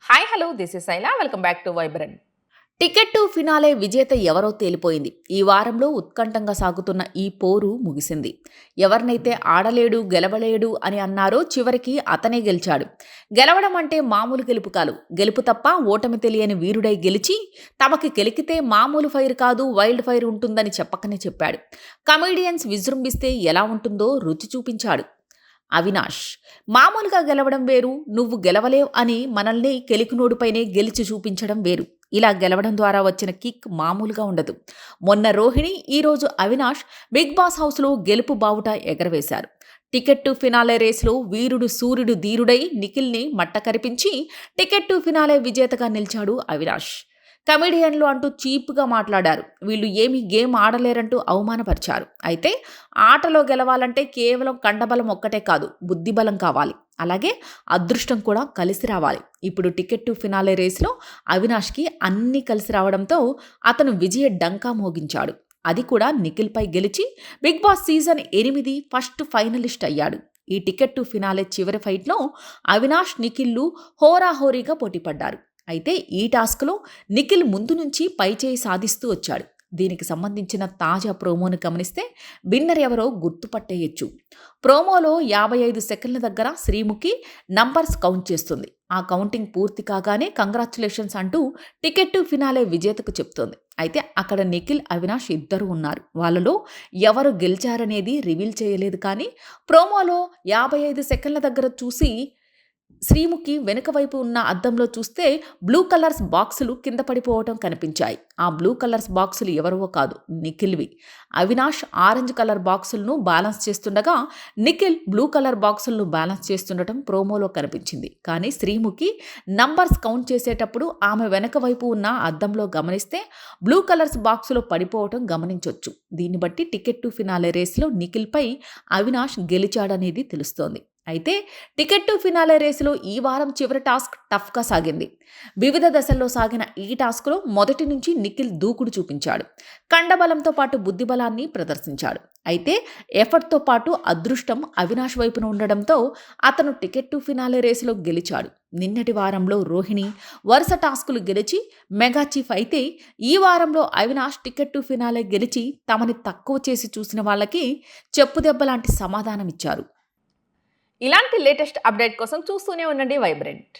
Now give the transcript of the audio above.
Hi hello this is Shaila welcome back to vibrant. Ticket to finale విజేత ఎవరో తేలిపోయింది. ఈ వారంలో ఉత్కంఠంగా సాగుతున్న ఈ పోరు ముగిసింది. ఎవరినైతే ఆడలేడు గెలవలేడు అని అన్నారో చివరికి అతనే గెలిచాడు. గెలవడం అంటే మామూలు గెలుపు కాదు. గెలుపు తప్ప ఓటమి తెలియని వీరుడై గెలిచి తమకి గెలికితే మామూలు ఫైర్ కాదు వైల్డ్ ఫైర్ ఉంటుందని చెప్పకనే చెప్పాడు. కమెడియన్స్ విజృంభిస్తే ఎలా ఉంటుందో రుచి చూపించాడు. అవినాష్ మామూలుగా గెలవడం వేరు, నువ్వు గెలవలేవు అని మనల్ని కెలికినోడుపైనే గెలిచి చూపించడం వేరు. ఇలా గెలవడం ద్వారా వచ్చిన కిక్ మామూలుగా ఉండదు. మొన్న రోహిణి, ఈరోజు అవినాష్ బిగ్ బాస్ హౌస్లో గెలుపు బావుట ఎగరవేశారు. టికెట్ టు ఫినాలే రేసులో వీరుడు సూర్యుడు ధీరుడై నిఖిల్ని మట్ట కరిపించి టికెట్ టు ఫినాలే విజేతగా నిలిచాడు అవినాష్. కమెడియన్లు అంటూ చీప్గా మాట్లాడారు. వీళ్ళు ఏమీ గేమ్ ఆడలేరంటూ అవమానపరిచారు. అయితే ఆటలో గెలవాలంటే కేవలం కండబలం ఒక్కటే కాదు, బుద్ధిబలం కావాలి. అలాగే అదృష్టం కూడా కలిసి రావాలి. ఇప్పుడు టికెట్ టు ఫినాలే రేస్లో అవినాష్కి అన్నీ కలిసి రావడంతో అతను విజయ డంకా మోగించాడు. అది కూడా నిఖిల్పై గెలిచి Bigg Boss season 8 first finalist అయ్యాడు. ఈ టికెట్ టు ఫినాలే చివరి ఫైట్లో అవినాష్, నిఖిల్లు హోరాహోరీగా పోటీపడ్డారు. అయితే ఈ టాస్క్లో నిఖిల్ ముందు నుంచి పైచేయి సాధిస్తూ వచ్చాడు. దీనికి సంబంధించిన తాజా ప్రోమోను గమనిస్తే విన్నర్ ఎవరో గుర్తుపట్టేయచ్చు. ప్రోమోలో 55 సెకండ్ల దగ్గర శ్రీముఖి నంబర్స్ కౌంట్ చేస్తుంది. ఆ కౌంటింగ్ పూర్తి కాగానే కంగ్రాచులేషన్స్ అంటూ టికెట్ టు ఫినాలే విజేతకు చెప్తోంది. అయితే అక్కడ నిఖిల్, అవినాష్ ఇద్దరు ఉన్నారు. వాళ్ళలో ఎవరు గెలిచారనేది రివీల్ చేయలేదు. కానీ ప్రోమోలో 55 సెకండ్ల దగ్గర చూసి శ్రీముఖి వెనుక వైపు ఉన్న అద్దంలో చూస్తే బ్లూ కలర్స్ బాక్సులు కింద పడిపోవటం కనిపించాయి. ఆ బ్లూ కలర్స్ బాక్సులు ఎవరో కాదు, నిఖిల్వి. అవినాష్ ఆరెంజ్ కలర్ బాక్సులను బ్యాలెన్స్ చేస్తుండగా నిఖిల్ బ్లూ కలర్ బాక్సులను బ్యాలెన్స్ చేస్తుండటం ప్రోమోలో కనిపించింది. కానీ శ్రీముఖి నంబర్స్ కౌంట్ చేసేటప్పుడు ఆమె వెనక వైపు ఉన్న అద్దంలో గమనిస్తే బ్లూ కలర్స్ బాక్సులో పడిపోవటం గమనించవచ్చు. దీన్ని బట్టి టికెట్ టు ఫినాలే రేస్లో నిఖిల్పై అవినాష్ గెలిచాడనేది తెలుస్తోంది. అయితే టికెట్ టు ఫినాలే రేసులో ఈ వారం చివరి టాస్క్ టఫ్గా సాగింది. వివిధ దశల్లో సాగిన ఈ టాస్క్లో మొదటి నుంచి నిఖిల్ దూకుడు చూపించాడు. కండబలంతో పాటు బుద్ధిబలాన్ని ప్రదర్శించాడు. అయితే ఎఫర్ట్తో పాటు అదృష్టం అవినాష్ వైపున ఉండడంతో అతను టికెట్ టు ఫినాలే రేసులో గెలిచాడు. నిన్నటి వారంలో రోహిణి వరుస టాస్కులు గెలిచి మెగా చీఫ్ అయితే, ఈ వారంలో అవినాష్ టికెట్ టు ఫినాలే గెలిచి తమని తక్కువ చేసి చూసిన వాళ్ళకి చెప్పుదెబ్బ లాంటి సమాధానం ఇచ్చారు. ఇలాంటి లేటెస్ట్ అప్డేట్ కోసం చూస్తూనే ఉండండి వైబ్రెంట్.